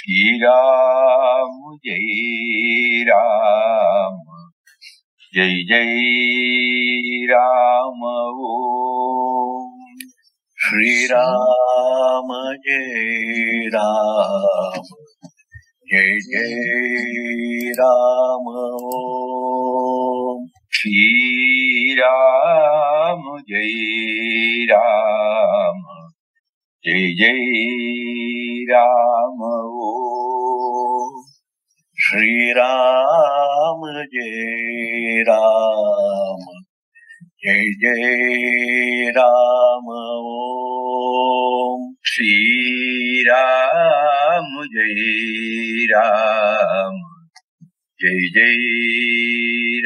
Shri Ram, Jai Ram, Jai Jai Ram, Om. Shri Ram, Jai Ram, Jai Jai Ram, Om. Shri Ram, Jai Ram, Jai Jai Ram, Om. Shri Ram, Jai Ram, Jai Jai Ram, Om. Shri Ram, Jai Ram, Jai Jai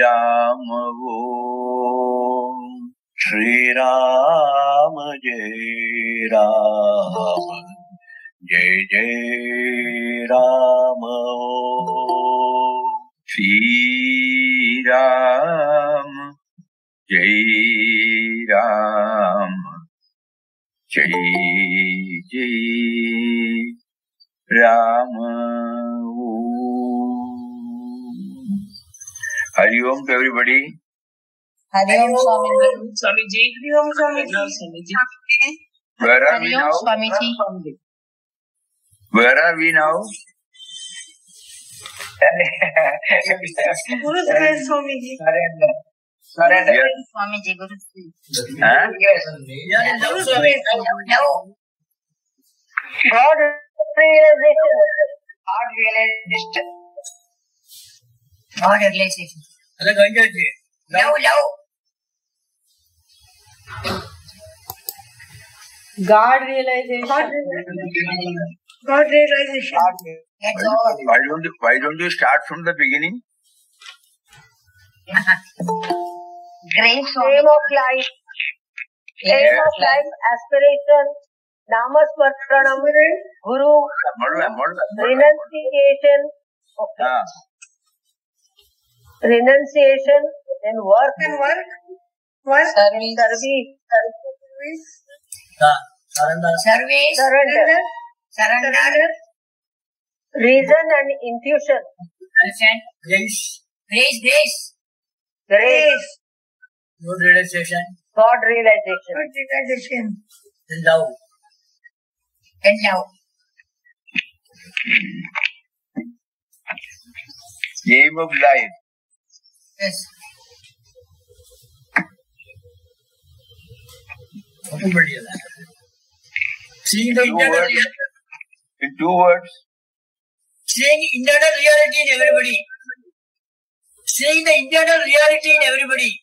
Ram, Om. Shri Ram, Jai Ram, Jai Jai Ram, Om. Shri Ram, Jai Ram, Jai Jai Ram, Om. Hari Om to everybody. Hari Om Swamiji. Hari Om Swamiji. Where are we Hari Om now? Swamiji. Where are we now? Guru Sri Swamiji. Surrender. Swamiji, Guru Sri. Huh? Guru Sri. God realization. God realization. God realization. Love. God realization. God realization. That's all. Why don't you start from the beginning? Great Aim of life. Aim of life. Aspiration. Namasmaranam. Guru. Renunciation. Okay. Ah. Renunciation. Then work. Work. Service. Service. Surrender. Reason and intuition. Grace. God realization. God realization. And love. And love. Aim of life. Yes. Seeing the internal reality. In 2 words. Seeing internal reality in everybody. Seeing the internal reality in everybody.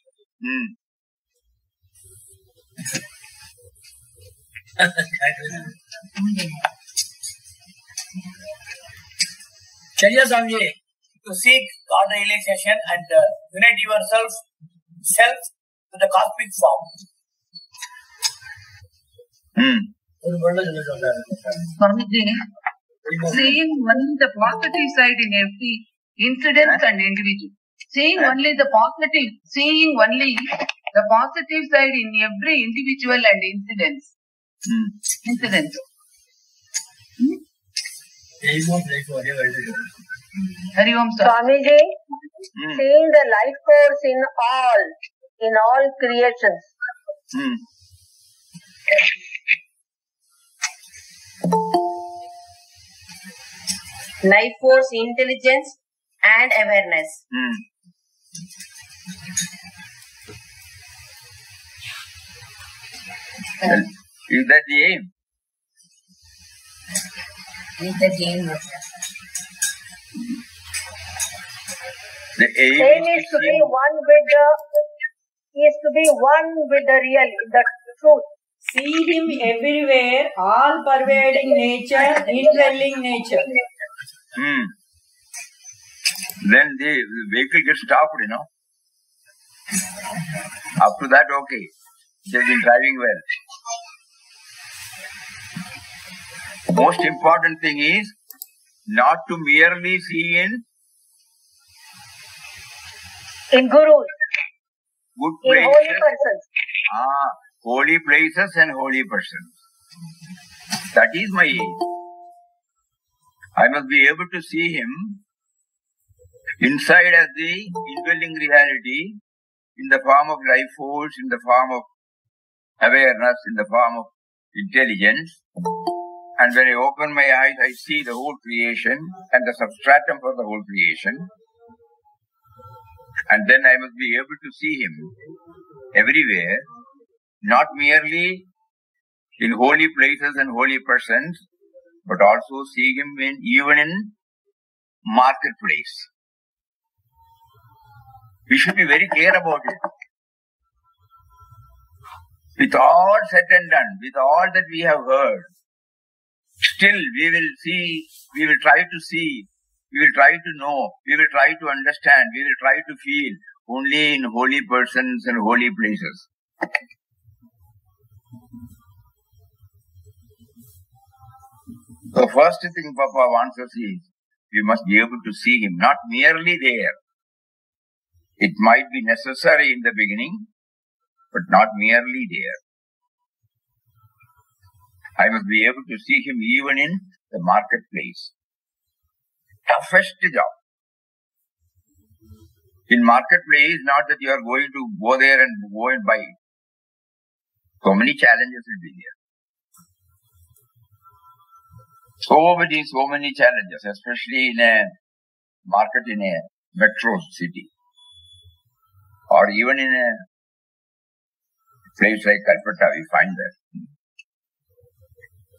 Pujya Swami, to seek God realization and unite yourself with the cosmic form. Swamiji, seeing only the positive side in every incident and individual. Seeing only the positive side in every individual and incidents. Hari Om Sir. Swamiji, seeing the life force in all creations. Life force, intelligence and awareness. Is that the aim? Is the game. The aim Aim is to be one with the real, the truth. See him everywhere, all pervading nature, indwelling nature. Then the vehicle gets stopped, Up to that, okay. They've been driving well. Most important thing is not to merely see in Gurus, good in places. holy persons. Holy places and holy persons. That is my aim. I must be able to see him inside as the indwelling reality, in the form of life force, in the form of awareness, in the form of intelligence. And when I open my eyes, I see the whole creation and the substratum for the whole creation. And then I must be able to see him everywhere, not merely in holy places and holy persons, but also see him even in marketplace. We should be very clear about it. With all said and done, with all that we have heard, still we will try to see, we will try to know, we will try to understand, we will try to feel only in holy persons and holy places. The first thing Papa wants us is, we must be able to see him, not merely there. It might be necessary in the beginning, but not merely there. I must be able to see him even in the marketplace. Toughest job. In marketplace, not that you are going to go there and go and buy. So many challenges will be there. So many challenges, especially in a market in a metro city. Or even in a place like Calcutta, we find that.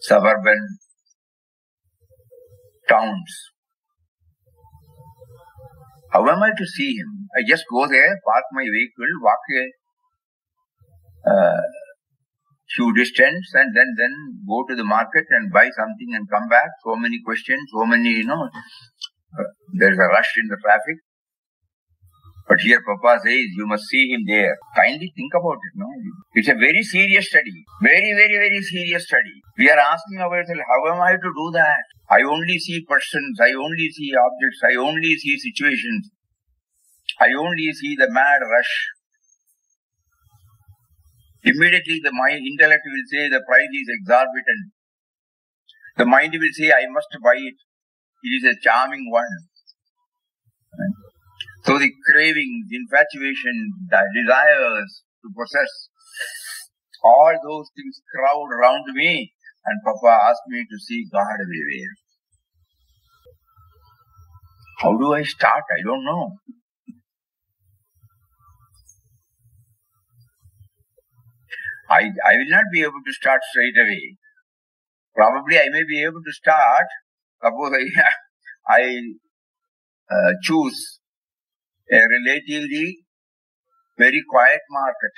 Suburban towns. How am I to see him? I just go there, park my vehicle, walk a few distance and then go to the market and buy something and come back. So many questions, so many, there is a rush in the traffic. But here Papa says, you must see him there. Kindly think about it, no? It's a very serious study. Very, very, very serious study. We are asking ourselves, how am I to do that? I only see persons, I only see objects, I only see situations. I only see the mad rush. Immediately the intellect will say the price is exorbitant. The mind will say, I must buy it. It is a charming one. Right? So the cravings, infatuation, the desires to possess, all those things crowd around me, and Papa asked me to see God everywhere. How do I start? I don't know. I will not be able to start straight away. Probably I may be able to start, suppose I choose a relatively very quiet market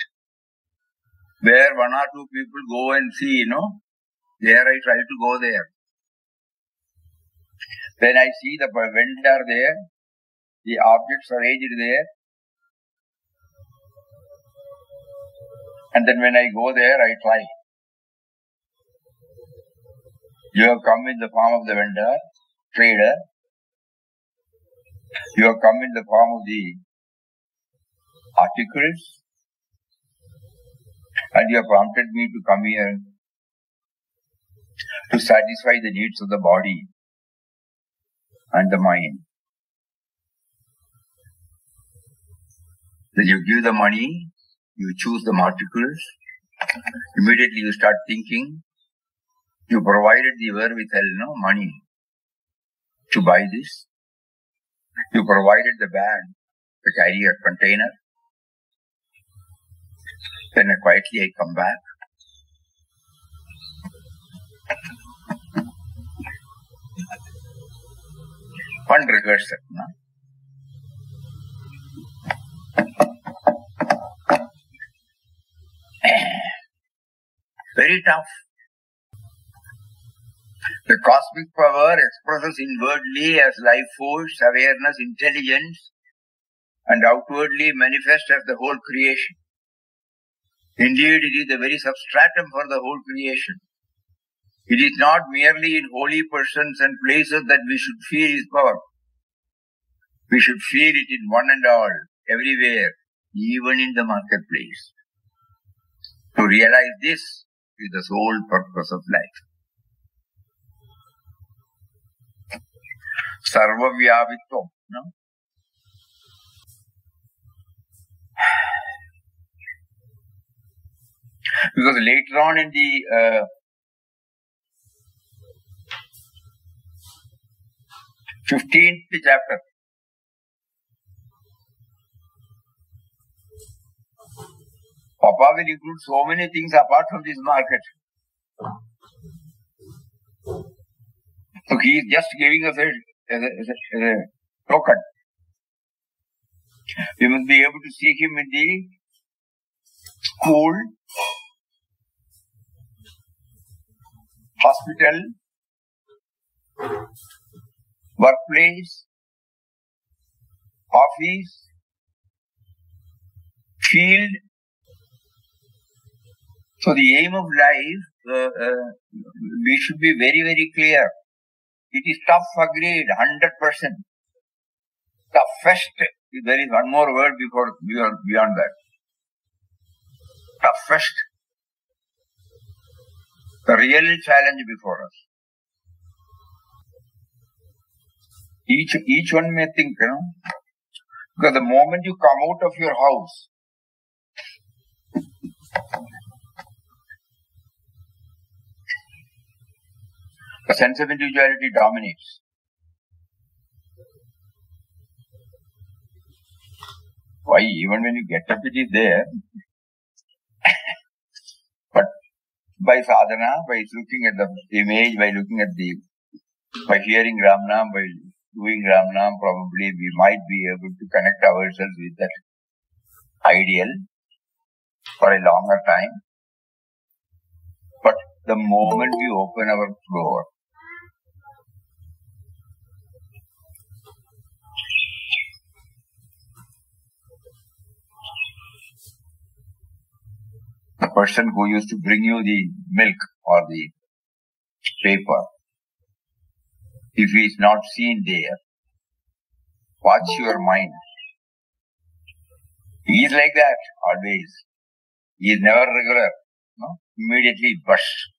where one or two people go and see, there I try to go there. Then I see the vendor there, the objects arranged there. And then when I go there, I try. You have come in the form of the vendor, trader. You have come in the form of the articles. And you have prompted me to come here to satisfy the needs of the body and the mind. Then you give the money, you choose the articles, immediately you start thinking, you provided the wherewithal, money to buy this. You provided the bag, the carrier container. Then quietly I come back. One rehearsal, Very tough. The cosmic power expresses inwardly as life force, awareness, intelligence, and outwardly manifests as the whole creation. Indeed, it is the very substratum for the whole creation. It is not merely in holy persons and places that we should feel His power. We should feel it in one and all, everywhere, even in the marketplace. To realize this is the sole purpose of life. sarvavyavitvam. No? Because later on in the 15th chapter, Papa will include so many things apart from this market. So he is just giving us a token. We must be able to see him in the school, hospital, workplace, office, field. So the aim of life, we should be very, very clear. It is tough, agreed, 100%. Toughest. There is one more word beyond that. Toughest. The real challenge before us. Each one may think, because the moment you come out of your house, the sense of individuality dominates. Why? Even when you get up, it is there. But by sadhana, by looking at the image, by hearing Ramnam, by doing Ramnam, probably we might be able to connect ourselves with that ideal for a longer time. But the moment we open our door, the person who used to bring you the milk or the paper, if he is not seen there, watch your mind. He is like that always. He is never regular. No? Immediately burst.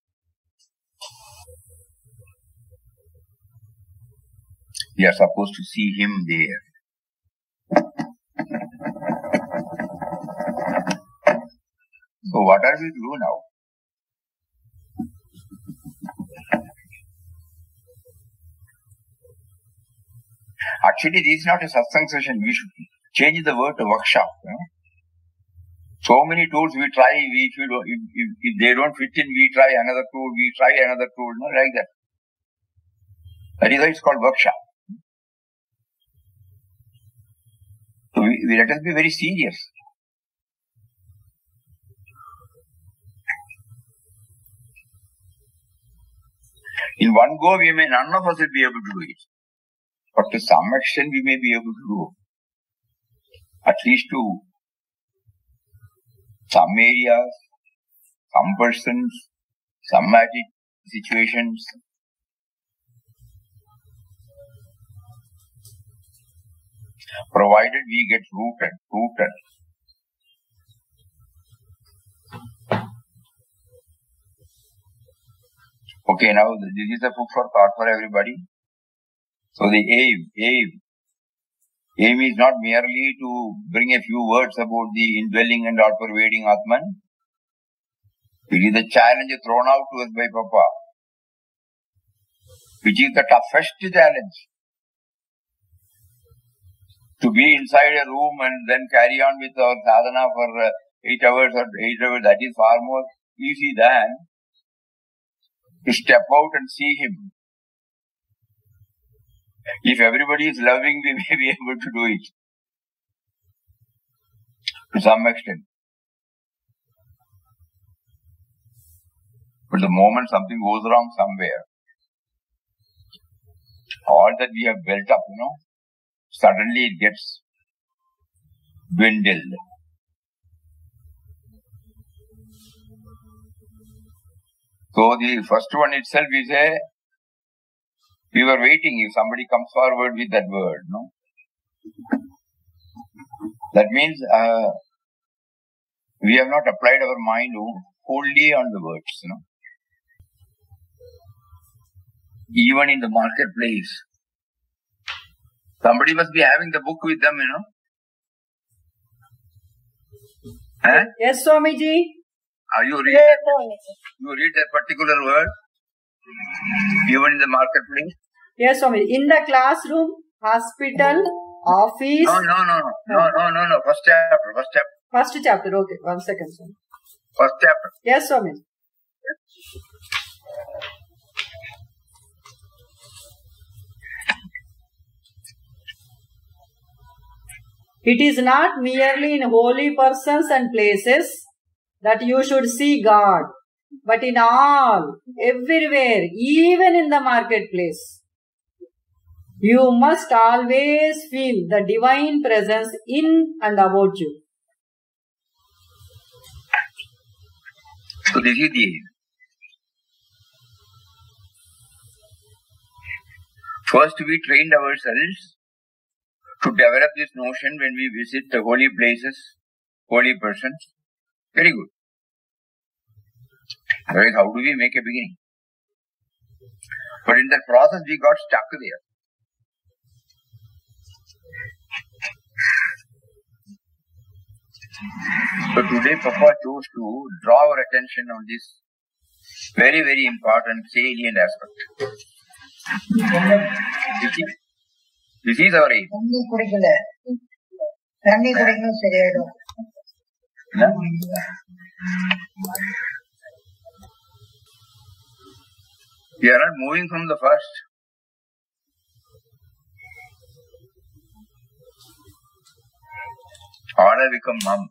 We are supposed to see him there. So what are we to do now? Actually, this is not a satsang session. We should change the word to workshop. So many tools we try. If they don't fit in, we try another tool. We try another tool. No, like that. That is why it's called workshop. So let us be very serious. In one go, none of us will be able to do it. But to some extent, we may be able to do. At least to some areas, some persons, some situations. Provided we get rooted. Okay, now this is a food for thought for everybody. So the aim is not merely to bring a few words about the indwelling and all-pervading Atman. It is the challenge thrown out to us by Papa, which is the toughest challenge. To be inside a room and then carry on with our sadhana for 8 hours, that is far more easy than to step out and see him. If everybody is loving, we may be able to do it to some extent. But the moment something goes wrong somewhere, all that we have built up, suddenly it gets dwindled. So the first one itself is we were waiting if somebody comes forward with that word, That means we have not applied our mind wholly on the words, Even in the marketplace, Somebody must be having the book with them, Huh? Yes, Swamiji. You read Yes, that, Swamiji. you read that particular word even in the marketplace? Yes, Swamiji. In the classroom, hospital, office. No. First chapter. First chapter. Okay, 1 second. Swamiji. First chapter. Yes, Swamiji. It is not merely in holy persons and places that you should see God, but in all, everywhere, even in the marketplace. You must always feel the divine presence in and about you. So this is the aim. First we trained ourselves to develop this notion when we visit the holy places, holy persons. Very good. Otherwise, how do we make a beginning? But in that process, we got stuck there. So today, Papa chose to draw our attention on this very, very important salient aspect. This is our aim. தண்ணி குடிக்கணும் சரியாயிடும். We are not moving from the first. Order become mum.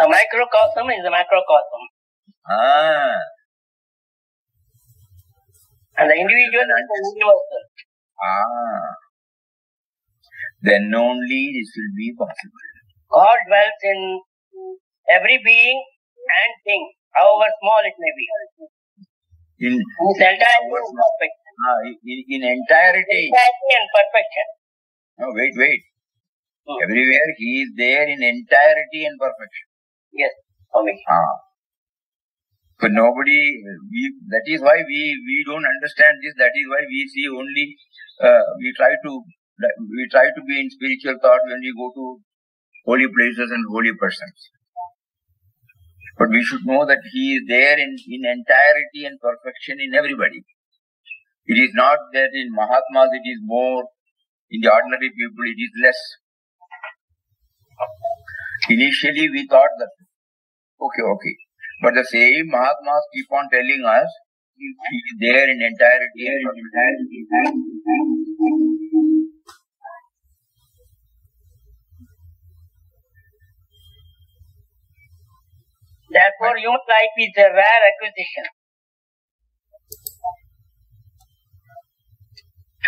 A microcosm is a macrocosm. And the individual is the universal. Then only this will be possible. God dwells in every being and thing, however small it may be. In His entirety and perfection. in entirety. Entirety and perfection. No, wait. Everywhere he is there in entirety and perfection. Yes, Swami. But nobody, that is why we don't understand this. That is why we see only, we try to be in spiritual thought when we go to holy places and holy persons. But we should know that he is there in entirety and perfection in everybody. It is not that in Mahatmas it is more, in the ordinary people it is less. Initially we thought that, okay. But the same Mahatmas keep on telling us, he is there in entirety and perfection. Therefore, human life is a rare acquisition.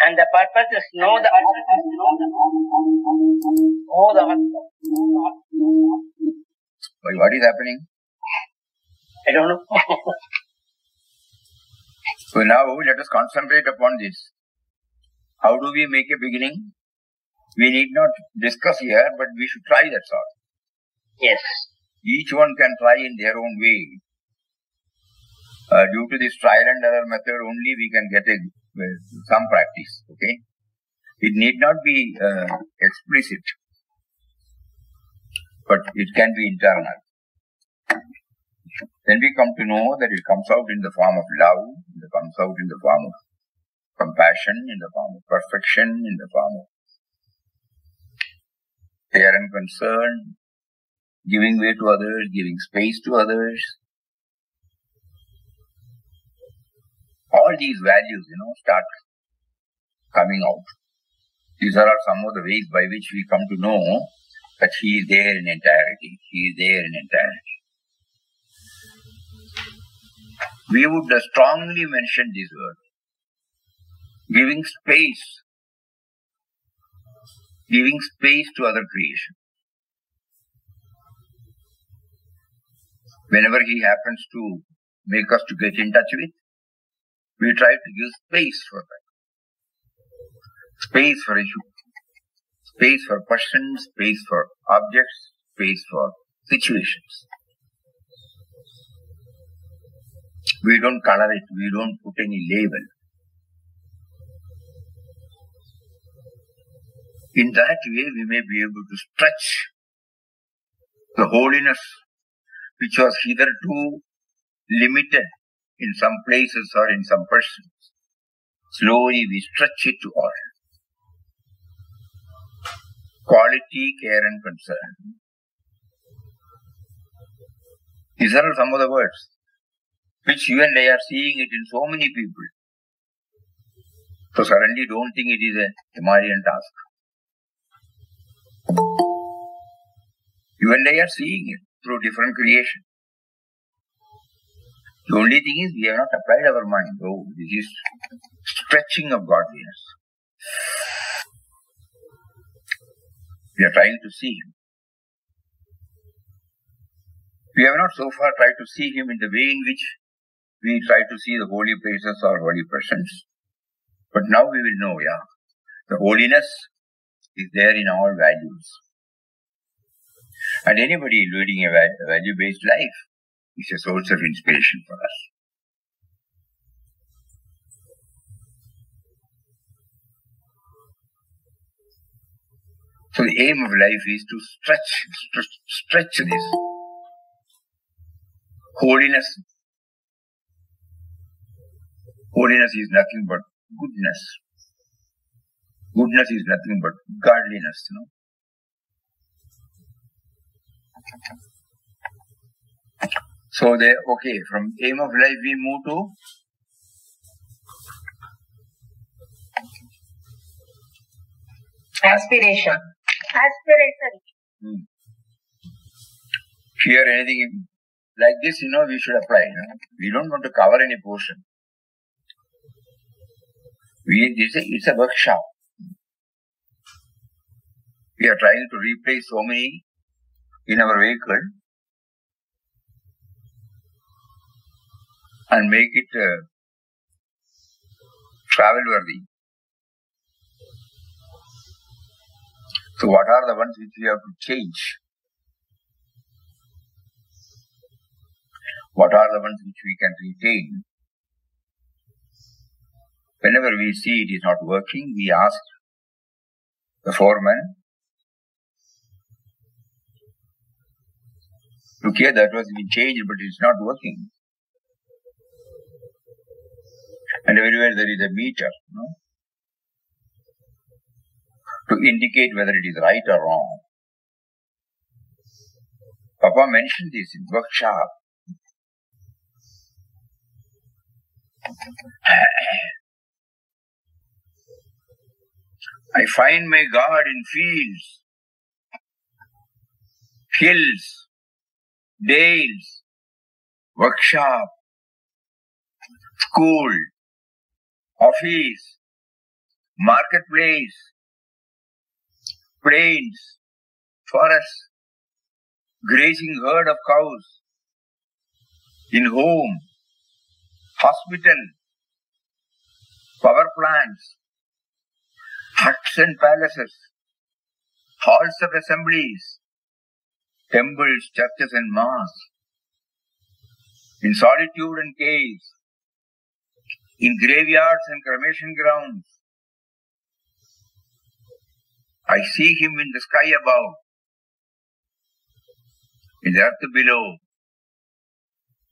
And the purpose is know the What is happening? I don't know. So now let us concentrate upon this. How do we make a beginning? We need not discuss here, but we should try that sort. Yes. Each one can try in their own way. Due to this trial and error method only we can get some practice. Okay? It need not be explicit, but it can be internal. Then we come to know that it comes out in the form of love, it comes out in the form of compassion, in the form of perfection, in the form of care and concern, giving way to others, giving space to others. All these values, start coming out. These are some of the ways by which we come to know that he is there in entirety. He is there in entirety. We would strongly mention this word. Giving space to other creation. Whenever he happens to make us to get in touch with, we try to give space for that. Space for issue. Space for persons, space for objects, space for situations. We don't color it, we don't put any label. In that way, we may be able to stretch the holiness which was hitherto limited in some places or in some persons. Slowly we stretch it to all. Quality, care and concern. These are some of the words which you and I are seeing it in so many people. So suddenly don't think it is a Himalayan task. You and I are seeing it through different creation. The only thing is we have not applied our mind. Oh, this is stretching of godliness. We are trying to see Him. We have not so far tried to see Him in the way in which we try to see the holy places or holy persons. But now we will know, the holiness is there in all values. And anybody leading a value-based life is a source of inspiration for us. So the aim of life is to stretch this holiness. Holiness is nothing but goodness. Goodness is nothing but godliness, So from aim of life we move to Aspiration. Here anything like this, we should apply. We don't want to cover any portion. It's a workshop. We are trying to replace so many in our vehicle and make it travel worthy. So what are the ones which we have to change? What are the ones which we can retain? Whenever we see it is not working, we ask the foreman, look here, that was been changed, but it's not working. And everywhere there is a meter, to indicate whether it is right or wrong. Papa mentioned this in workshop. I find my God in fields, hills, dales, workshop, school, office, marketplace, plains, forests, grazing herd of cows, in home, hospital, power plants, huts and palaces, halls of assemblies, temples, churches and mosques, in solitude and caves, in graveyards and cremation grounds. I see Him in the sky above, in the earth below,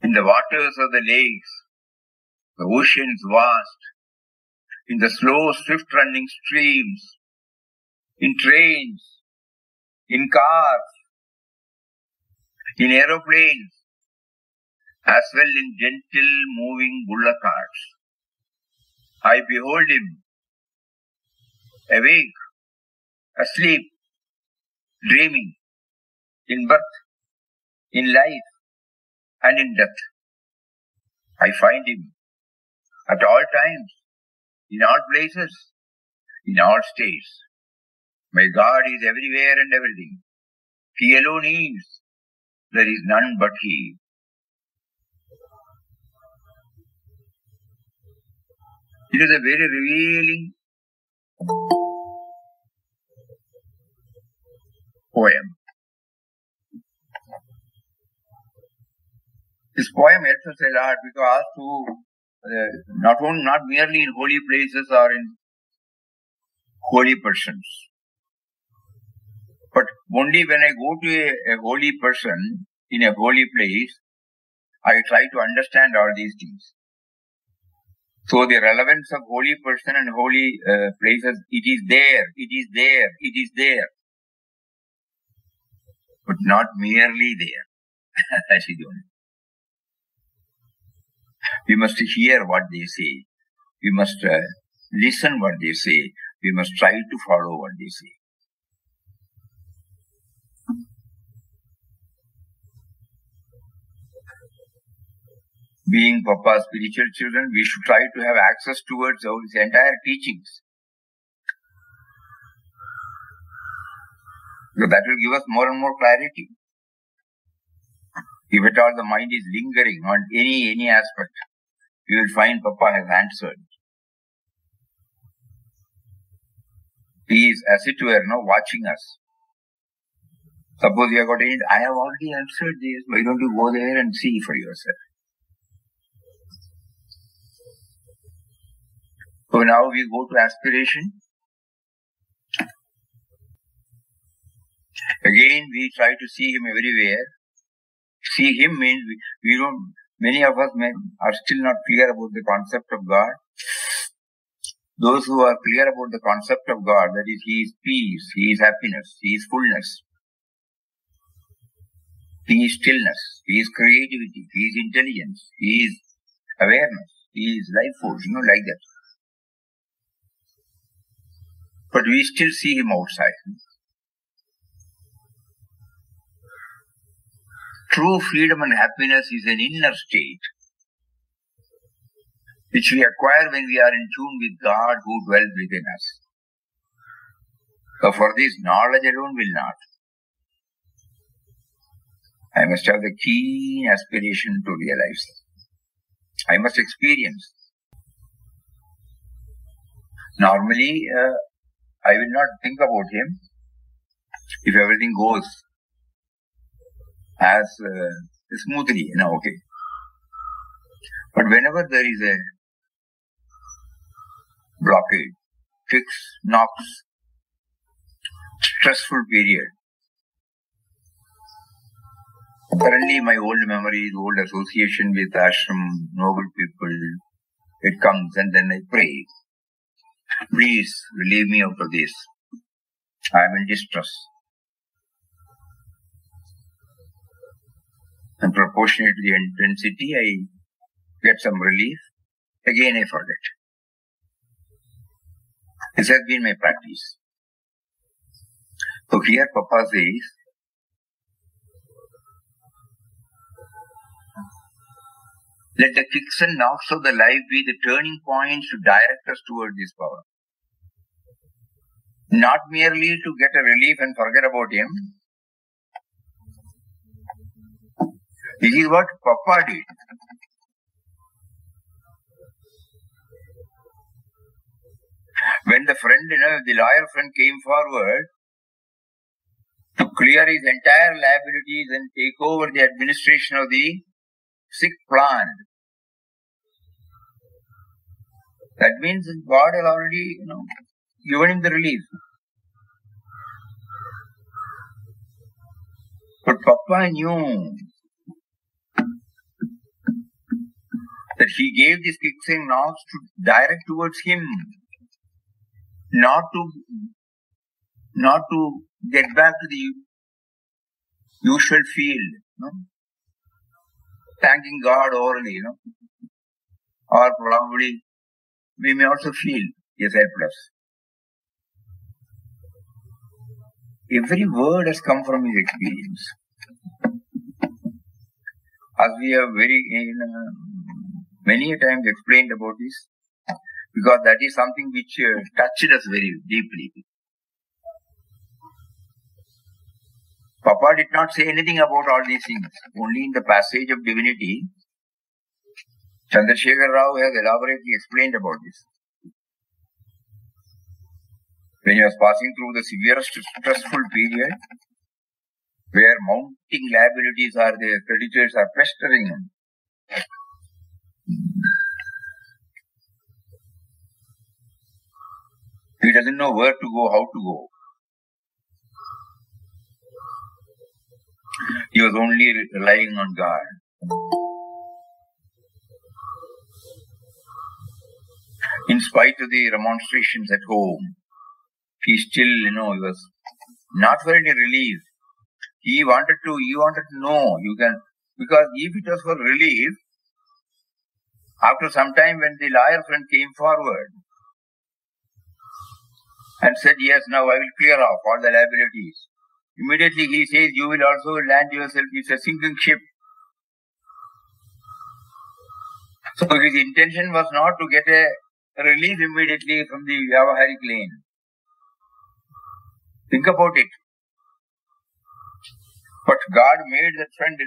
in the waters of the lakes, the oceans vast, in the slow, swift-running streams, in trains, in cars, in aeroplanes, as well in gentle moving bullock carts. I behold Him, awake, asleep, dreaming, in birth, in life, and in death. I find Him at all times, in all places, in all states. My God is everywhere and everything. He alone is. There is none but He. It is a very revealing poem. This poem helps us a lot because not merely in holy places or in holy persons, but only when I go to a holy person in a holy place, I try to understand all these things. So the relevance of holy person and holy places, it is there, but not merely there. That is the only. We must hear what they say. We must listen what they say. We must try to follow what they say. Being Papa's spiritual children, we should try to have access towards his entire teachings. So that will give us more and more clarity. If at all the mind is lingering on any aspect, you will find Papa has answered. He is, as it were, watching us. Suppose you have got any, I have already answered this, why don't you go there and see for yourself? So now we go to aspiration. Again, we try to see him everywhere. See him means we don't, many of us are still not clear about the concept of God. Those who are clear about the concept of God, that is, He is peace, He is happiness, He is fullness, He is stillness, He is creativity, He is intelligence, He is awareness, He is life force, like that. But we still see Him outside. True freedom and happiness is an inner state which we acquire when we are in tune with God who dwells within us. So for this, knowledge alone will not. I must have the keen aspiration to realize. I must experience. Normally, I will not think about him if everything goes as smoothly, okay. But whenever there is a blockade, fix, knocks, stressful period, currently my old memories, old association with ashram, noble people, it comes and then I pray. Please relieve me out of this. I am in distress. And proportionate to the intensity, I get some relief. Again, I forget. This has been my practice. So here Papa says, let the kicks and knocks of the life be the turning points to direct us toward this power. Not merely to get a relief and forget about him. This is what Papa did. When the friend, the lawyer friend came forward to clear his entire liabilities and take over the administration of the sick plant, that means God has already, given him the relief. But Papa knew that he gave these kicks and knocks to direct towards him, not to get back to the usual field, thanking God orally, or probably we may also feel he has helped us. Every word has come from his experience. As we have many a times explained about this, because that is something which touched us very deeply. Papa did not say anything about all these things. Only in the passage of divinity, Chandrasekhar Rao has elaborately explained about this. When he was passing through the severest stressful period, where mounting liabilities are there, creditors are pestering him, He doesn't know where to go, how to go. He was only relying on God. In spite of the remonstrations at home, he still, he was not for any relief. He wanted to know, because if it was for relief, after some time when the lawyer friend came forward and said, yes, now I will clear off all the liabilities. Immediately he says, you will also land yourself, it's a sinking ship. So his intention was not to get a relief immediately from the Vyavaharic lane. Think about it. But God made that friend,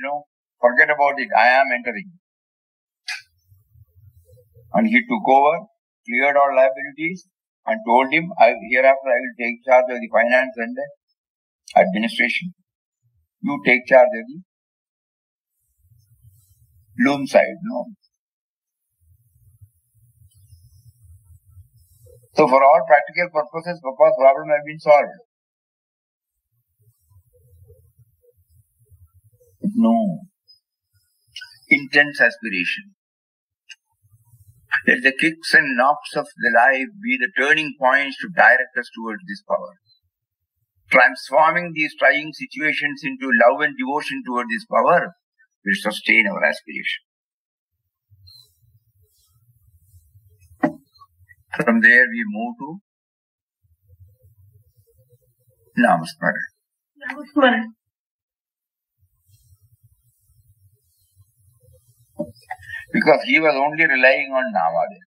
forget about it, I am entering. And he took over, cleared all liabilities, and told him, hereafter I will take charge of the finance and the administration. You take charge of the loom side, So for all practical purposes, Papa's problem has been solved. No. Intense aspiration. Let the kicks and knocks of the life be the turning points to direct us towards this power. Transforming these trying situations into love and devotion towards this power will sustain our aspiration. From there we move to Namasmara. Because he was only relying on Nama there.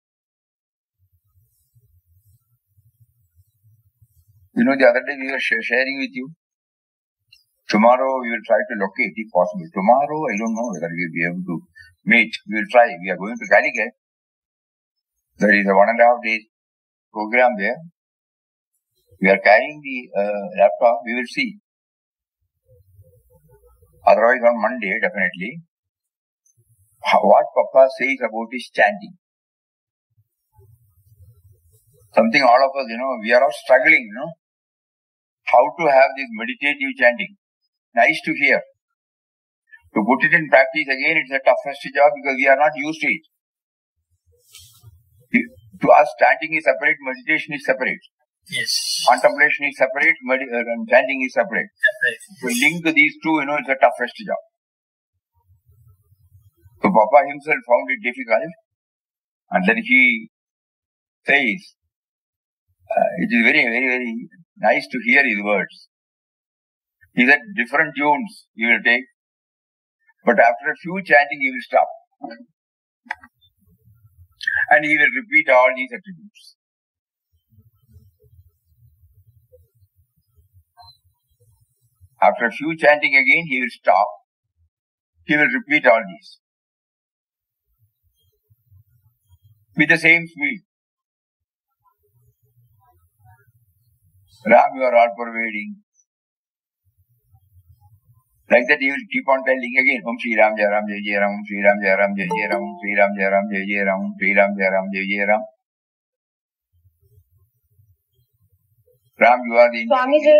The other day we were sharing with you. Tomorrow we will try to locate if possible. Tomorrow, I don't know whether we will be able to meet. We will try. We are going to Calicut. There is a 1.5 days program there. We are carrying the laptop. We will see. Otherwise on Monday, definitely. What Papa says about his chanting. Something all of us, we are all struggling, how to have this meditative chanting. Nice to hear. To put it in practice again, it's the toughest job because we are not used to it. To us, chanting is separate, meditation is separate. Yes. Contemplation is separate, and chanting is separate. To link these two, it's the toughest job. So Papa himself found it difficult, and then he says, it is very, very, very nice to hear his words. He said, different tunes he will take, but after a few chanting he will stop. And he will repeat all these attributes. After a few chanting again, he will stop. He will repeat all these. With the same speed. Ram, you are all pervading. Like that he will keep on telling again, Om Shri Ram Jai Ram Jai Jai Ram, Om Shri Ram Jai Ram Jai Jai Ram, Om Shri Ram Jai Ram Jai Jai Ram, Om Shri Ram Jai Ram Jai Jai Ram. Ram, you are the Swamiji,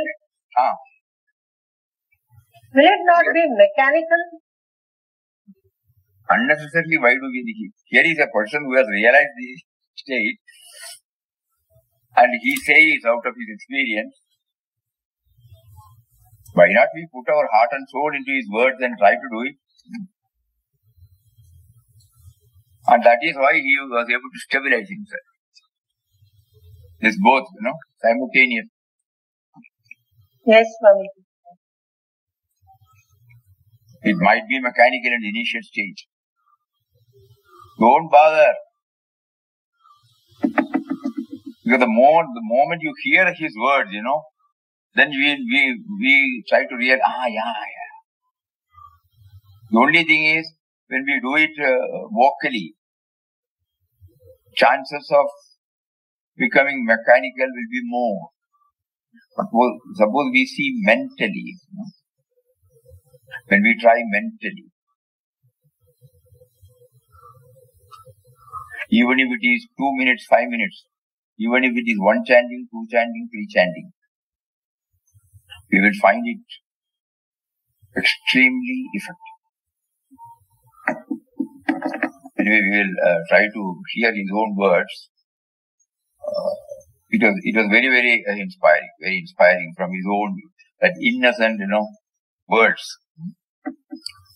will it not be mechanical? Unnecessarily, why do we need? Here is a person who has realized the state and he says out of his experience, why not we put our heart and soul into his words and try to do it? And that is why he was able to stabilize himself. It's both, simultaneous. Yes, Swamiji. It might be mechanical in the initial stage. Don't bother. Because the moment you hear his words, then we try to realize, yeah. The only thing is, when we do it vocally, chances of becoming mechanical will be more. But suppose we see mentally, when we try mentally, Even if it is 2 minutes, 5 minutes, even if it is 1 chanting, 2 chanting, 3 chanting, we will find it extremely effective. Anyway, we will try to hear his own words. It was very, very inspiring from his own, that innocent, words.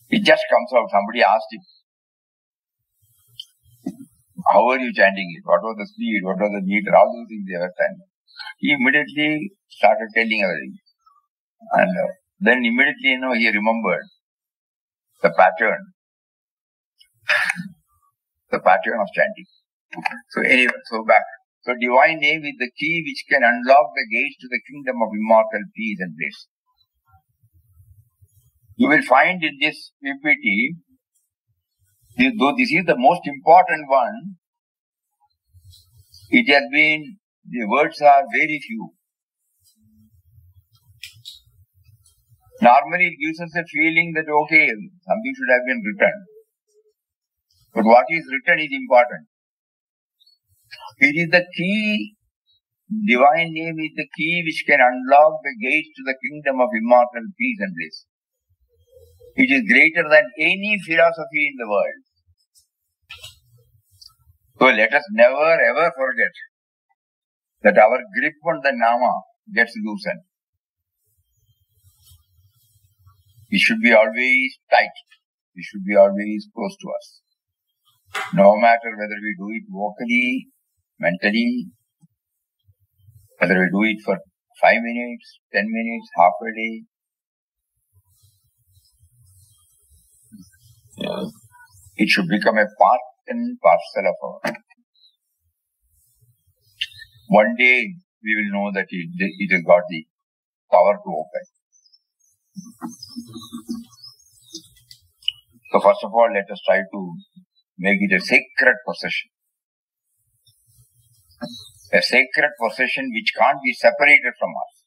It just comes out. Somebody asked him, how are you chanting it? What was the speed? What was the meter? All those things they were chanting. He immediately started telling everything. And then immediately, he remembered the pattern. The pattern of chanting. So anyway, back. So divine name is the key which can unlock the gates to the kingdom of immortal peace and bliss. You will find in this PPT, though this is the most important one, the words are very few. Normally it gives us a feeling that, okay, something should have been written. But what is written is important. It is the key, divine name is the key which can unlock the gates to the kingdom of immortal peace and bliss. It is greater than any philosophy in the world. So let us never ever forget that our grip on the Nama gets loosened. We should be always tight. We should be always close to us. No matter whether we do it vocally, mentally, whether we do it for 5 minutes, 10 minutes, half a day. Yeah. It should become a part and parcel of our life. One day we will know that it has got the power to open. So first of all, let us try to make it a sacred possession. A sacred possession which can't be separated from us.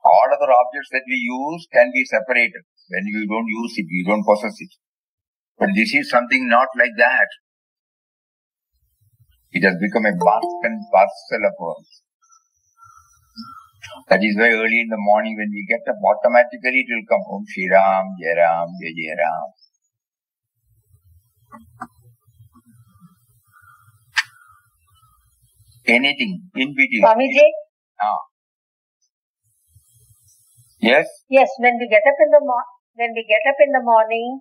All other objects that we use can be separated. When you don't use it, you don't possess it. But this is something not like that. It has become a part and parcel of us. That is why early in the morning when we get up, automatically it will come Om Shri Ram, Jai Ram, Jai Jai Ram. Anything in between. Swamiji? Yes? Yes, when we get up in the morning,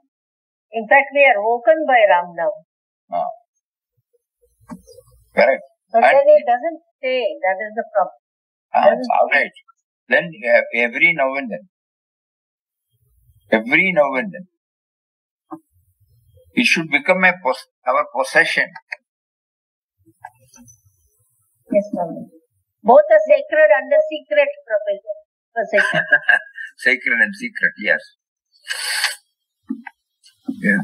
in fact we are woken by Ramnam. Correct. But then it doesn't stay. That is the problem. That's all right. Then every now and then, it should become our possession. Yes, Swami. Both the sacred and the secret possession. Sacred and secret, yes. Yeah.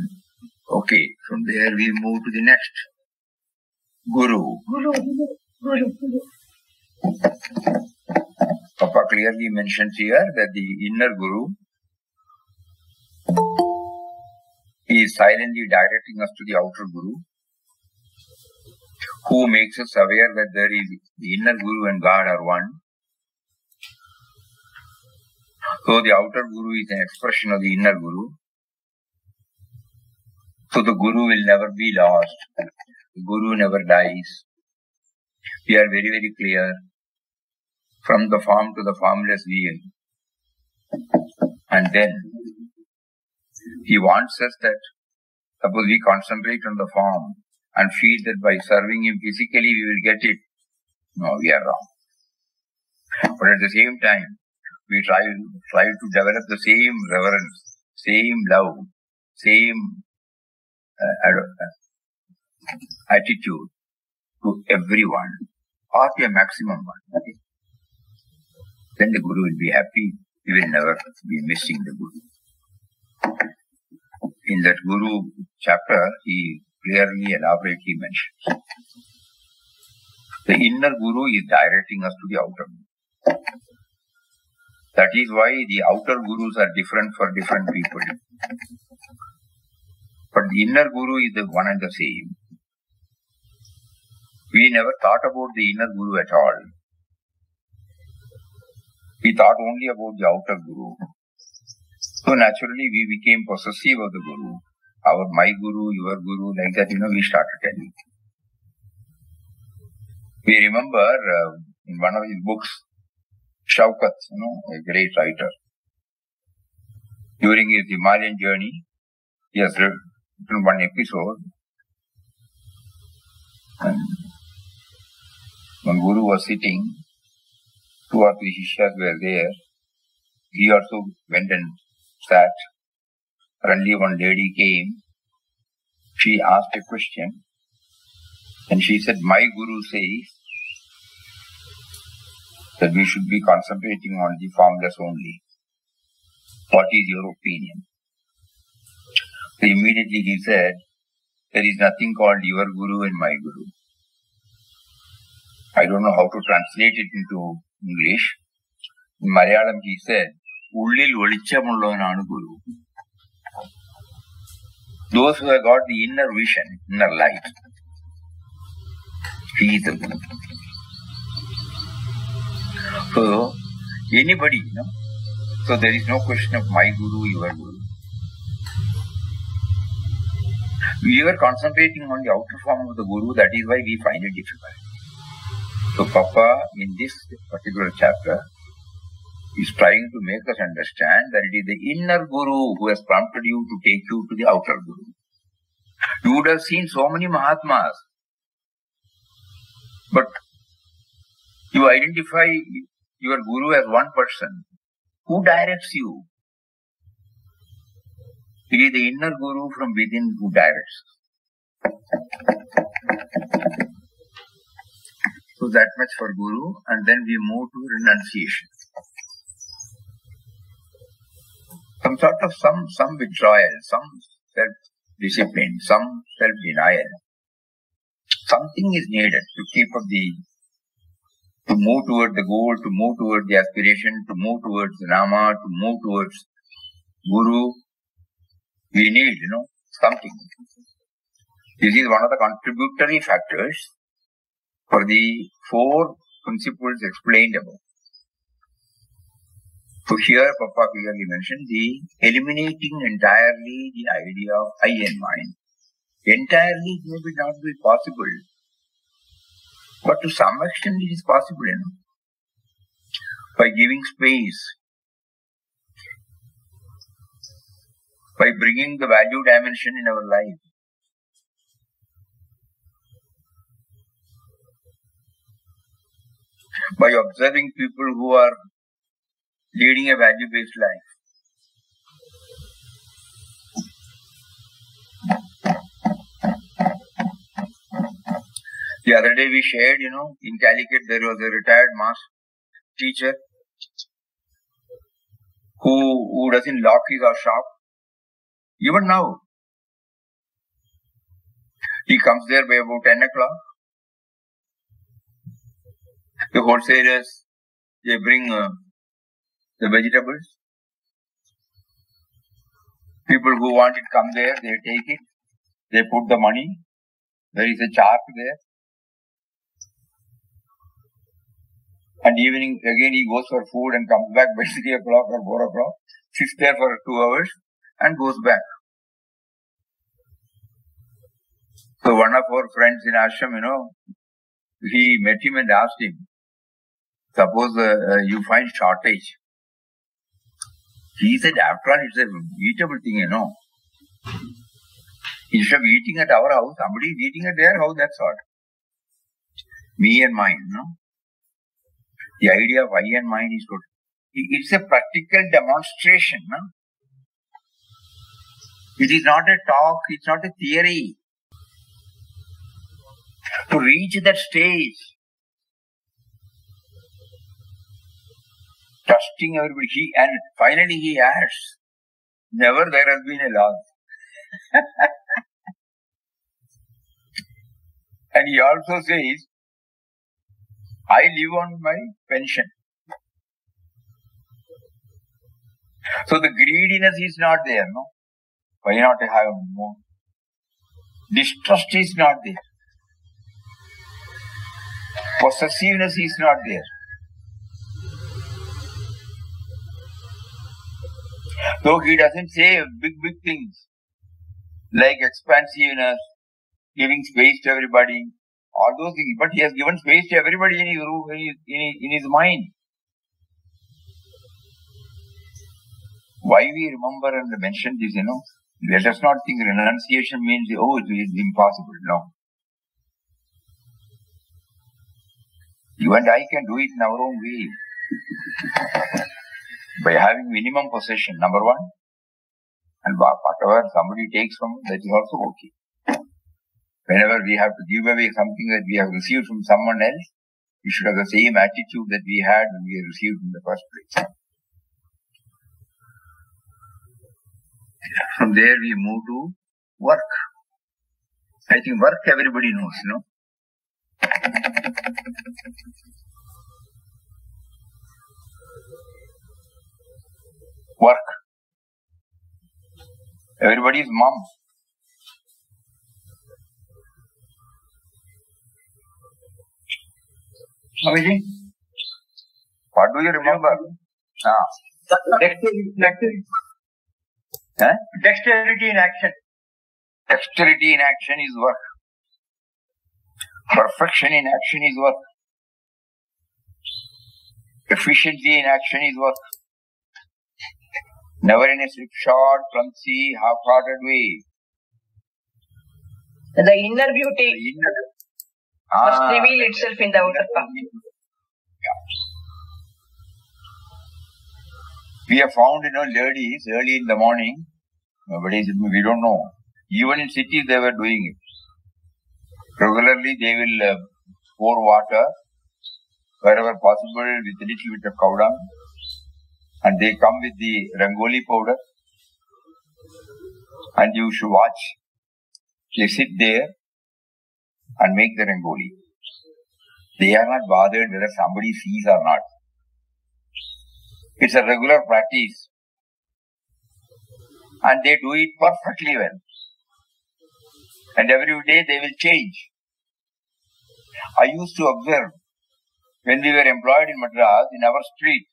Okay, from there we move to the next. Guru. Papa clearly mentions here that the inner Guru is silently directing us to the outer Guru, who makes us aware that there is the inner Guru and God are one. So the outer Guru is an expression of the inner Guru. So the Guru will never be lost. The Guru never dies. We are very, very clear. From the form to the formless being. And then he wants us that suppose we concentrate on the form and feel that by serving him physically we will get it. No, we are wrong. But at the same time, we try to develop the same reverence, same love, same attitude to everyone, or to a maximum one. Okay? Then the Guru will be happy. He will never be missing the Guru. In that Guru chapter, he clearly elaborately mentions the inner Guru is directing us to the outer Guru. That is why the outer Gurus are different for different people. But the inner Guru is the one and the same. We never thought about the inner Guru at all. We thought only about the outer Guru. So naturally we became possessive of the Guru. My Guru, your Guru, like that, we started telling. We remember in one of his books, Shaukat, a great writer, during his Himalayan journey, he has written one episode. And when Guru was sitting, 2 or 3 Shishyas were there. He also went and sat. Suddenly one lady came. She asked a question. And she said, my Guru says that we should be concentrating on the formless only. What is your opinion? So immediately he said, there is nothing called your Guru and my Guru. I don't know how to translate it into English. In Malayalam he said, Ullil Velichamullovananu Guru. Those who have got the inner vision, inner light, he is the Guru. So, anybody, so there is no question of my Guru, your Guru. We were concentrating on the outer form of the Guru, that is why we find it difficult. So Papa, in this particular chapter, is trying to make us understand that it is the inner Guru who has prompted you to take you to the outer Guru. You would have seen so many Mahatmas, but you identify your Guru as one person. Who directs you? It is the inner Guru from within who directs. So that much for Guru, and then we move to renunciation. Some sort of some withdrawal, some self-discipline, some self-denial. Something is needed to keep up to move toward the goal, to move toward the aspiration, to move towards the Nama, to move towards Guru. We need, something. This is one of the contributory factors for the 4 principles explained above. So here Papa clearly mentioned the eliminating entirely the idea of I and mine. Entirely it may not be possible, but to some extent it is possible, by giving space, by bringing the value dimension in our life. By observing people who are leading a value-based life. The other day we shared, in Calicut there was a retired mass teacher who doesn't lock his shop. Even now, he comes there by about 10 o'clock. The wholesalers, they bring the vegetables. People who want it come there, they take it. They put the money. There is a chart there. And evening, again he goes for food and comes back by 3 o'clock or 4 o'clock, sits there for 2 hours and goes back. So one of our friends in ashram, he met him and asked him, suppose you find shortage. He said, after all, it's a eatable thing, Instead of eating at our house, somebody is eating at their house, that's all. Me and mine, The idea of I and mine is good. It's a practical demonstration, It is not a talk, it's not a theory. To reach that stage, trusting everybody, and finally he adds, never there has been a loss. And he also says, I live on my pension. So the greediness is not there, Why not have more? Distrust is not there. Possessiveness is not there. Though he doesn't say big things like expansiveness, giving space to everybody, all those things, but he has given space to everybody in his room, in his mind. Why we remember and mention this, let us not think renunciation means, oh, it is impossible. No. You and I can do it in our own way. By having minimum possession, number one, and whatever somebody takes from, that is also okay. Whenever we have to give away something that we have received from someone else, we should have the same attitude that we had when we received in the first place. From there we move to work. I think work everybody knows, no? Work. Everybody's mom. Swamiji, what do you remember? Dexterity in action. Dexterity in action is work. Perfection in action is work. Efficiency in action is work. Never in a slipshod, clumsy, half-hearted way. The inner beauty must reveal itself in the outer path. We have found, ladies early in the morning, nowadays we don't know. Even in cities they were doing it. Regularly they will pour water wherever possible with a little bit of cow dung, and they come with the rangoli powder, and you should watch. They sit there and make the rangoli. They are not bothered whether somebody sees or not. It's a regular practice. And they do it perfectly well. And every day they will change. I used to observe when we were employed in Madras, in our street,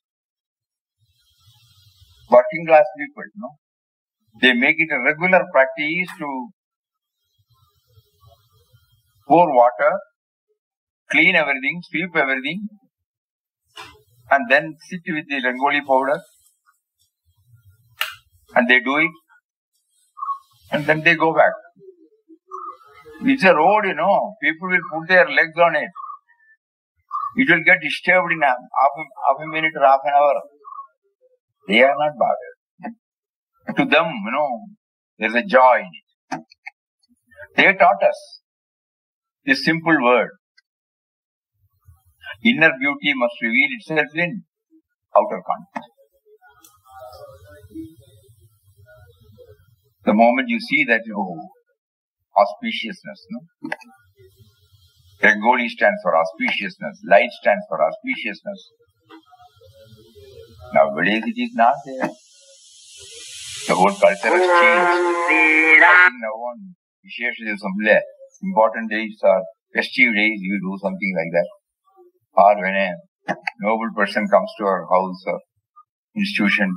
working class people, they make it a regular practice to pour water, clean everything, sweep everything, and then sit with the rangoli powder, and they do it, and then they go back. It's a road, people will put their legs on it. It will get disturbed in half a minute or half an hour. They are not bothered. To them, there's a joy in it. They taught us this simple word. Inner beauty must reveal itself in outer context. The moment you see that, auspiciousness, Rangoli stands for auspiciousness, light stands for auspiciousness. Nowadays it is not there. The whole culture has changed. Now on important days or festive days, you do something like that. Or when a noble person comes to our house or institution,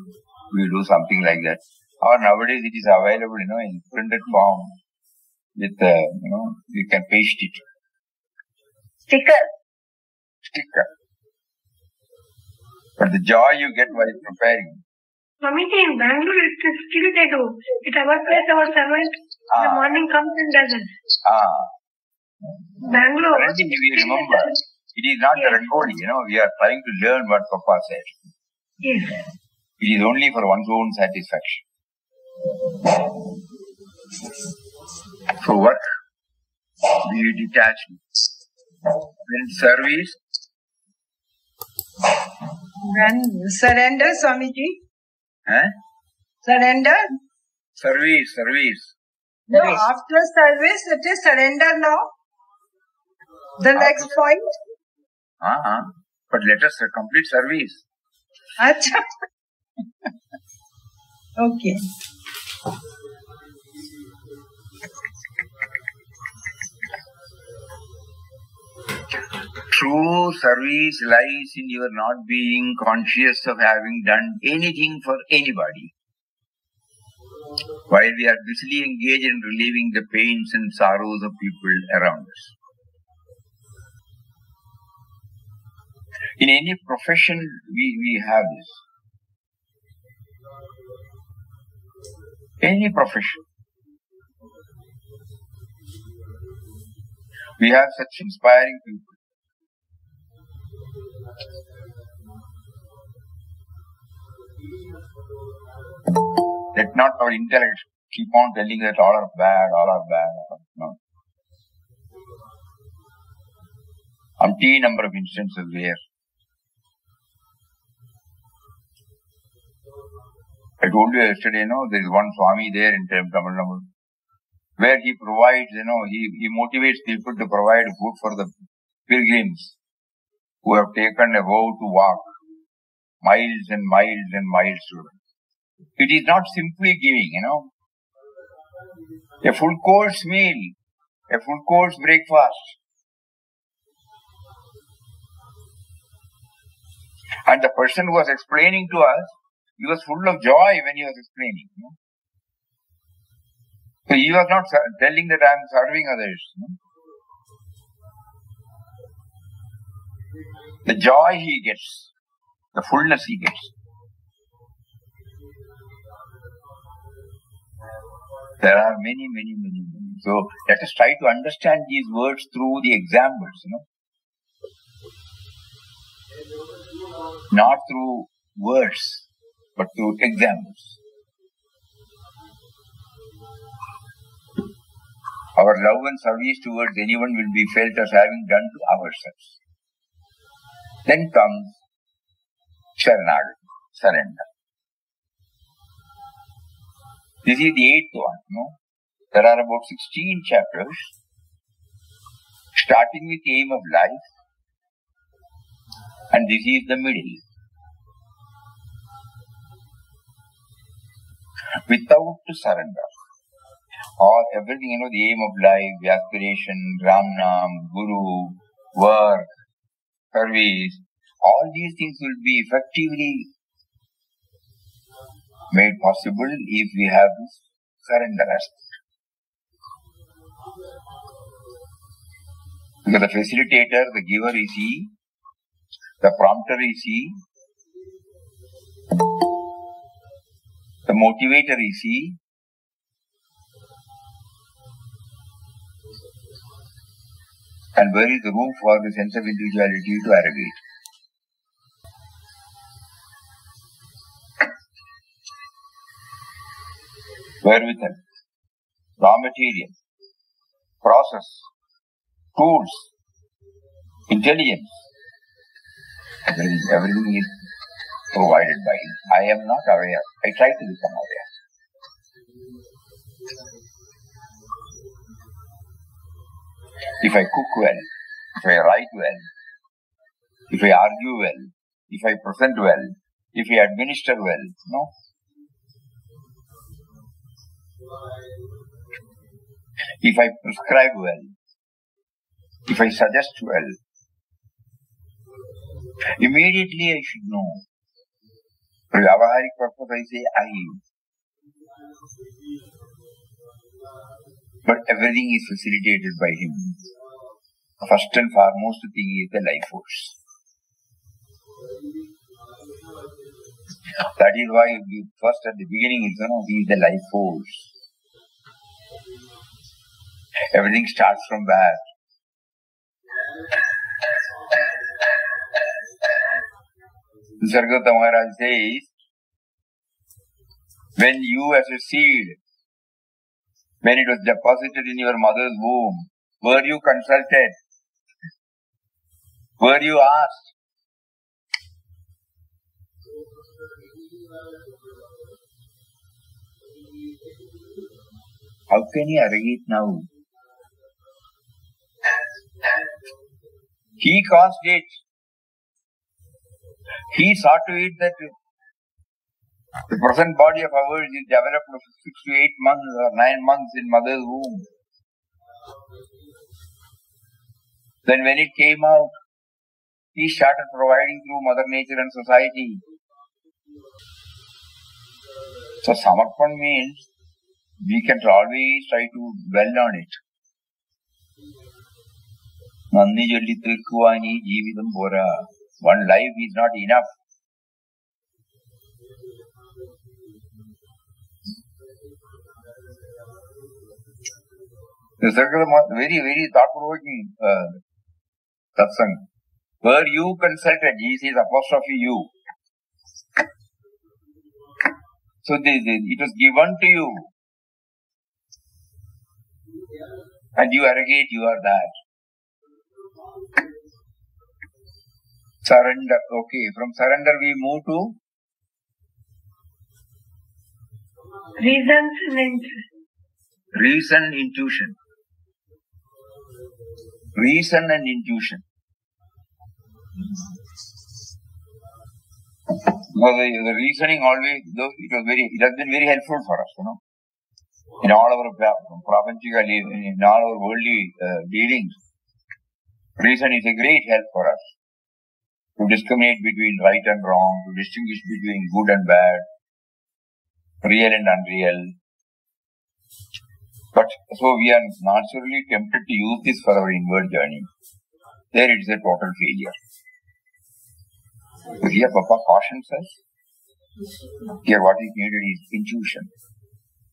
we do something like that. Or nowadays it is available, in printed form with, you can paste it. Sticker. But the joy you get while preparing. Swamiji, in Bangalore, still they do. At our place, our servant in the morning comes and does it. Bangalore. We remember, it is not the rangoli, we are trying to learn what Papa said. Yes. It is only for one's own satisfaction. For what? Be detached. Then service. When surrender, Swamiji? Surrender? Service. No, after service, it is surrender now. The next point. But let us complete service. Acha. Okay. True service lies in your not being conscious of having done anything for anybody, while we are busily engaged in relieving the pains and sorrows of people around us. In any profession, we have this. Any profession. We have such inspiring people. Let not our intellect keep on telling that all are bad, all are bad. No. Umpteen number of instances where I told you yesterday, there is one Swami there in Tamil Nadu, where he provides, he motivates people to provide food for the pilgrims who have taken a vow to walk miles and miles and miles to them. It is not simply giving, a full course meal, a full course breakfast. And the person who was explaining to us, he was full of joy when he was explaining. So he was not telling that I am serving others. The joy he gets, the fullness he gets. There are many. So let us try to understand these words through the examples, Not through words, but through examples. Our love and service towards anyone will be felt as having done to ourselves. Then comes Sharanagati, surrender. This is the 8th one. There are about 16 chapters, starting with the aim of life, and this is the middle. Without surrender, or everything, the aim of life, the aspiration, Ramnam, Guru, work, service, all these things will be effectively made possible if we have this surrender aspect. Because the facilitator, the giver is he, the prompter is he, the motivator is he, and where is the room for the sense of individuality to arrogate? Wherewithal, raw material, process, tools, intelligence, everything is provided by him. I am not aware. I try to become aware. If I cook well, if I write well, if I argue well, if I present well, if I administer well, if I prescribe well, if I suggest well, immediately I should know. For Vyavaharic purpose I say I. But everything is facilitated by him. First and foremost thing is the life force. That is why first at the beginning he is the life force. Everything starts from that. Sargata Maharaj says, when you as a seed, when it was deposited in your mother's womb, were you consulted? Were you asked? How can he arrogate now? He caused it. He saw to it that the present body of ours is developed for 6 to 8 months or 9 months in mother's womb. Then when it came out, he started providing through Mother Nature and society. So Samarpan means we can always try to dwell on it. Nandi Jalli Tirkuvani Jeevidam Bora. One life is not enough. This is very, very thought-provoking satsang. Where you consulted, he says apostrophe you. So it was given to you. And you arrogate, you are that. Surrender. Okay, from surrender we move to Reasons and intuition. reason, intuition. Reason and intuition. Because the reasoning always, it has been very helpful for us, in all our prapanchika, in all our worldly dealings. Reason is a great help for us to discriminate between right and wrong, to distinguish between good and bad, real and unreal. But so we are naturally tempted to use this for our inward journey. There it is a total failure. So here Papa cautions us. Here what is needed is intuition.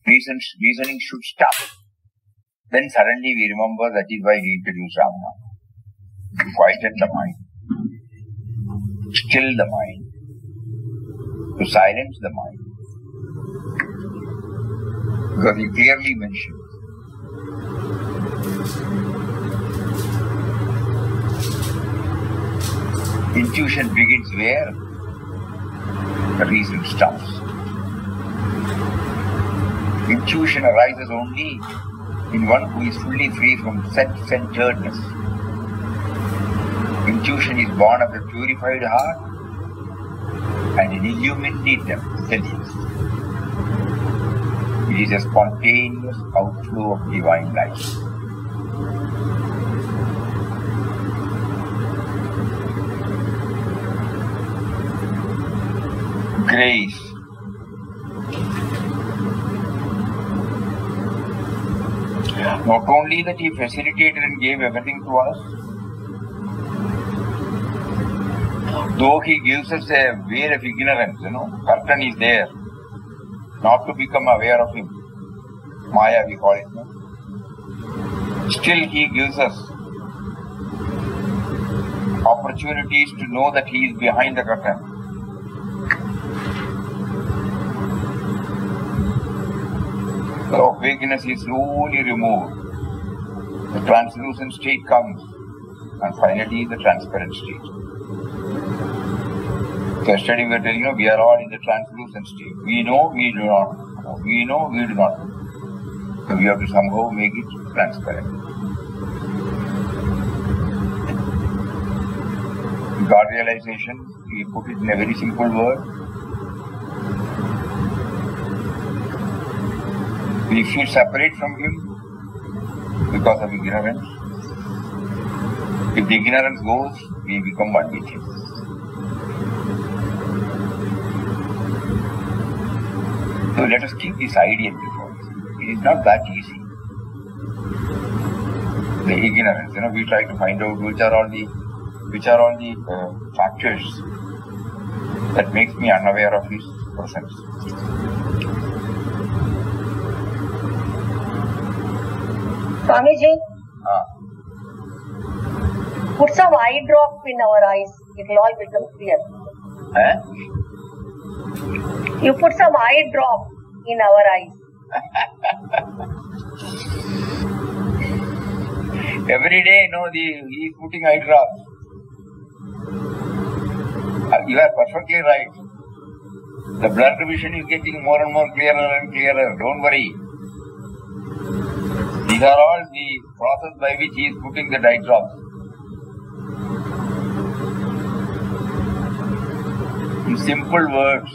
Reasoning should stop. Then suddenly we remember that is why he introduced Rama. To quieten the mind. Still the mind. To silence the mind. Because he clearly mentioned intuition begins where the reason stops. Intuition arises only in one who is fully free from self-centeredness. Intuition is born of a purified heart and an illuminated intelligence. It is a spontaneous outflow of divine life. Grace. Not only that he facilitated and gave everything to us, though he gives us a veil of ignorance, curtain is there, not to become aware of him. Maya we call it. Still he gives us opportunities to know that he is behind the curtain. The vagueness is slowly removed. The translucent state comes, and finally the transparent state. So yesterday we were telling we are all in the translucent state. We know, we do not know. We know, we do not know. So we have to somehow make it transparent. God realization, we put it in a very simple word. We feel separate from him because of ignorance. If the ignorance goes, we become one with him. So let us keep this ideal before us. It is not that easy. The ignorance, we try to find out which are all the factors that makes me unaware of his presence. Swamiji, put some eye drop in our eyes, it will all become clear. You put some eye drop in our eyes. Every day, he is putting eye drops. You are perfectly right. The blood vision is getting more and more clearer and clearer. Don't worry. These are all the process by which he is putting the eye drops. In simple words,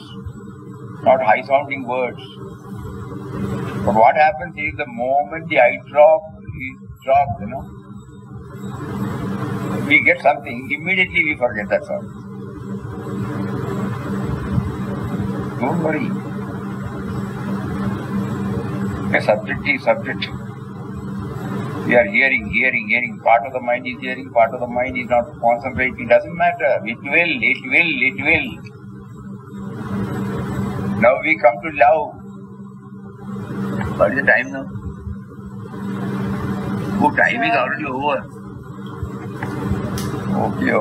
not high-sounding words. But what happens is the moment the eye drop is dropped, We get something, immediately we forget, that's all. Don't worry. A subject is subject. We are hearing. Part of the mind is hearing, part of the mind is not concentrating. Doesn't matter. It will. Now we come to love. What is the time now? Oh, time is already over. Okay.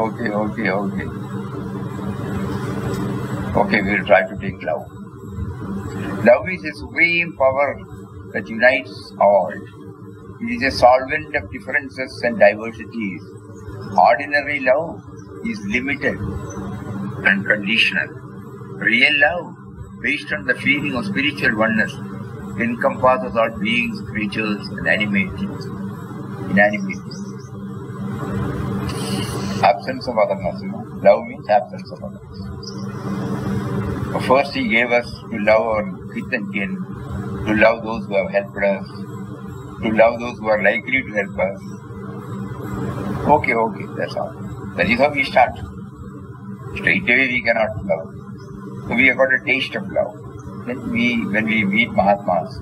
Okay, we will try to take love. Love is a supreme power that unites all. It is a solvent of differences and diversities. Ordinary love is limited and conditional. Real love, based on the feeling of spiritual oneness, encompasses all beings, creatures, and inanimate. Absence of otherness. Love means absence of otherness. First, He gave us to love our kith and kin, to love those who have helped us, to love those who are likely to help us. Okay, that's all. That is how we start. Straight away we cannot love. So we have got a taste of love. Then when we meet Mahatmas,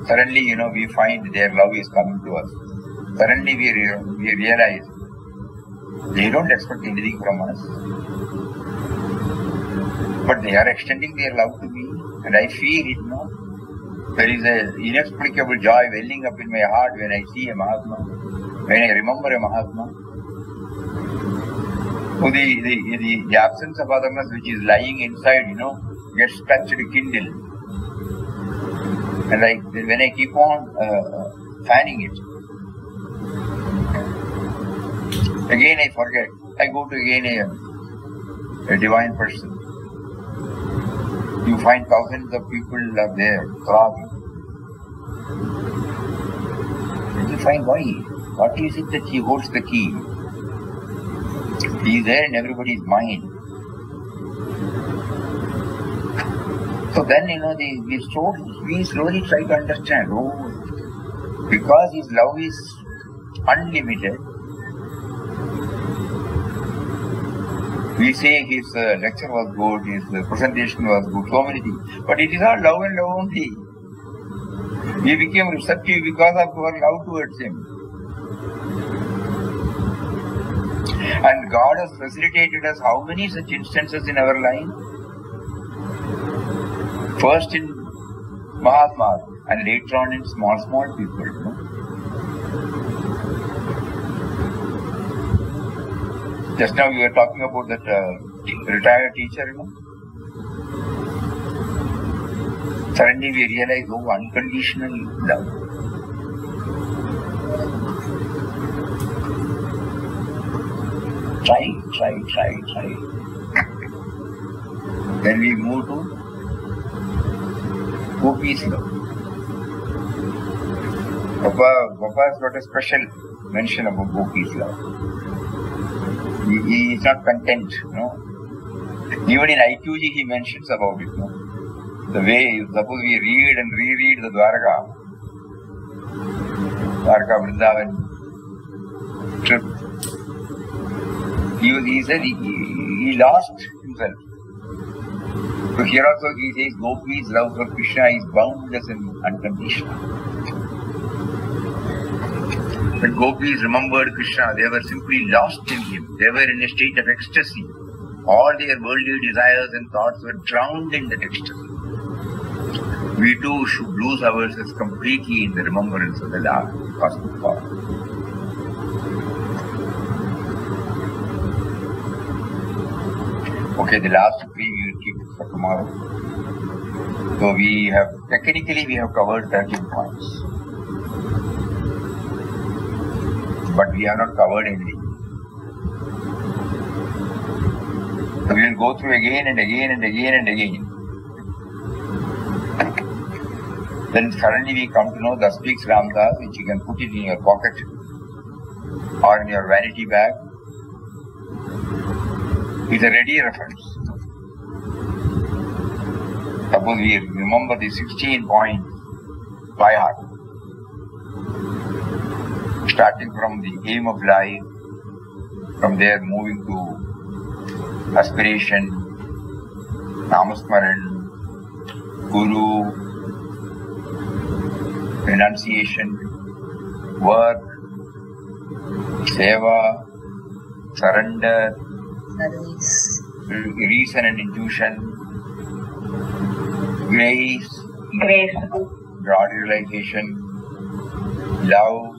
suddenly, we find their love is coming to us. Suddenly we realize they don't expect anything from us. But they are extending their love to me, and I feel it, There is an inexplicable joy welling up in my heart when I see a Mahatma, when I remember a Mahatma. So the absence of otherness which is lying inside, gets touched, kindled. And when I keep on fanning it, again I forget. I go to again a divine person. You find thousands of people are there, throbbing. And you find why? What is it that He holds the key? He is there in everybody's mind. So then, we slowly try to understand, because His love is unlimited, we say His lecture was good, His presentation was good, so many things. But it is all love and love only. We became receptive because of our love towards Him. And God has facilitated us how many such instances in our life? First in Mahatma and later on in small people. Just now we were talking about that retired teacher, Suddenly we realize, unconditional love. Try. Then we move to Gopi's love. Papa has got a special mention about Gopi's love. He is not content, Even in IQG he mentions about it, The way, suppose we read and reread the Dwarka Vrindavan trip. He said he lost himself. So here also he says Gopi's love for Krishna is boundless and unconditional. When Gopis remembered Krishna, they were simply lost in Him. They were in a state of ecstasy. All their worldly desires and thoughts were drowned in that ecstasy. We too should lose ourselves completely in the remembrance of the Lord, cosmic power. Okay, the last three we will keep for tomorrow. So technically we have covered 13 points. But we have not covered anything. So we will go through again and again and again and again. Then suddenly we come to know Thus Speaks Ramdas, which you can put it in your pocket or in your vanity bag. It's a ready reference. Suppose we remember the 16 points by heart. Starting from the aim of life, From there moving to aspiration, Namasmaran, Guru, renunciation, work, seva, surrender, reason and intuition, grace, broad realization, love,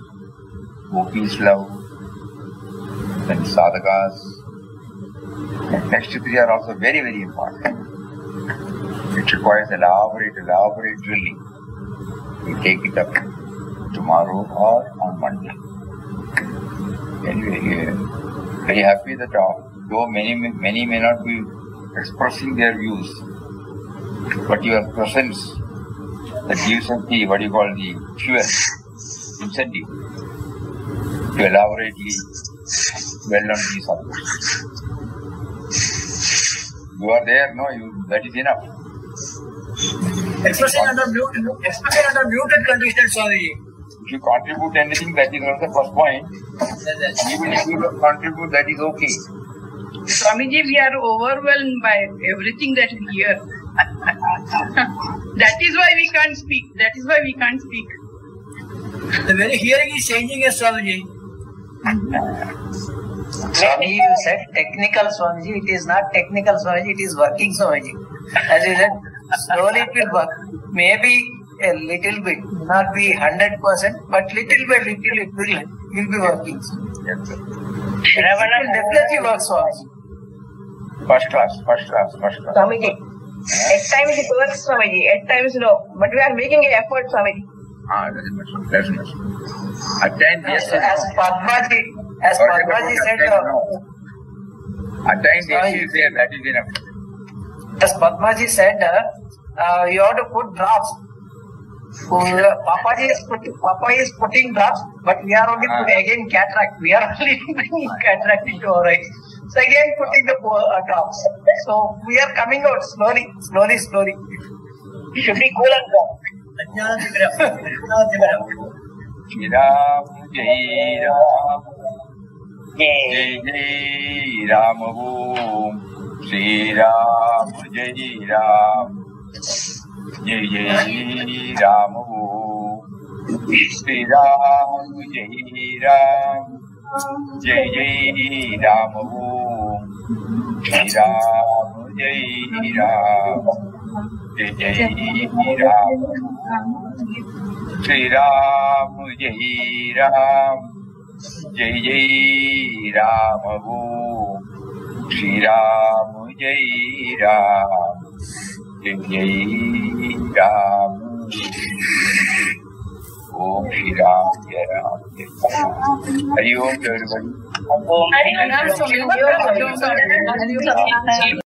Gopi's love, and sadhakas. The next three are also very, very important. It requires elaborate drilling. We take it up tomorrow or on Monday. Anyway, very happy that though many may not be expressing their views, but your presence that gives us the, what you call the fuel, incentive, to elaborately dwell on these subjects. You are there, no? That is enough. Expressing under muted conditions, Swamiji. If you contribute anything, that is also the first point. Even if you don't contribute, that is okay. Swamiji, we are overwhelmed by everything that we hear. That is why we can't speak. The very hearing is changing us, Swamiji. Swami, you said technical, Swamiji. It is not technical, Swamiji. It is working, Swamiji. As you said, slowly it will work. Maybe a little bit, not be 100%, but little by little it will be working. Yes, sir. It will definitely work, Swamiji. First class. Swamiji, at times it works, Swamiji, at times no. But we are making an effort, Swamiji. That's much. At times, yes. As Padmaji said, at times, yes, is there, that is enough. as Padmaji said, you have to put drops. Papa is putting drops, but we are only putting again cataract. We are only bringing cataract into our eyes. So again putting the drops. So we are coming out slowly. Should be cool and calm. Jai Ram, Jai Ram, Jai Jai Ram Om, Shri Ram, Jai Ram, Jai Jai Ram Om, Shri Ram, Jai Ram, Jai Jai Ram Om, Shri Ram, Jai Ram, Jai Jai Ram, Shri Ram, Jai Ram, Jai Jai Ram Om, Shri Ram, Jai Ram, Jai Jai Ram, Om Shri Ram, Jai Ram, Jai Ram. Hari Om to everybody. Om.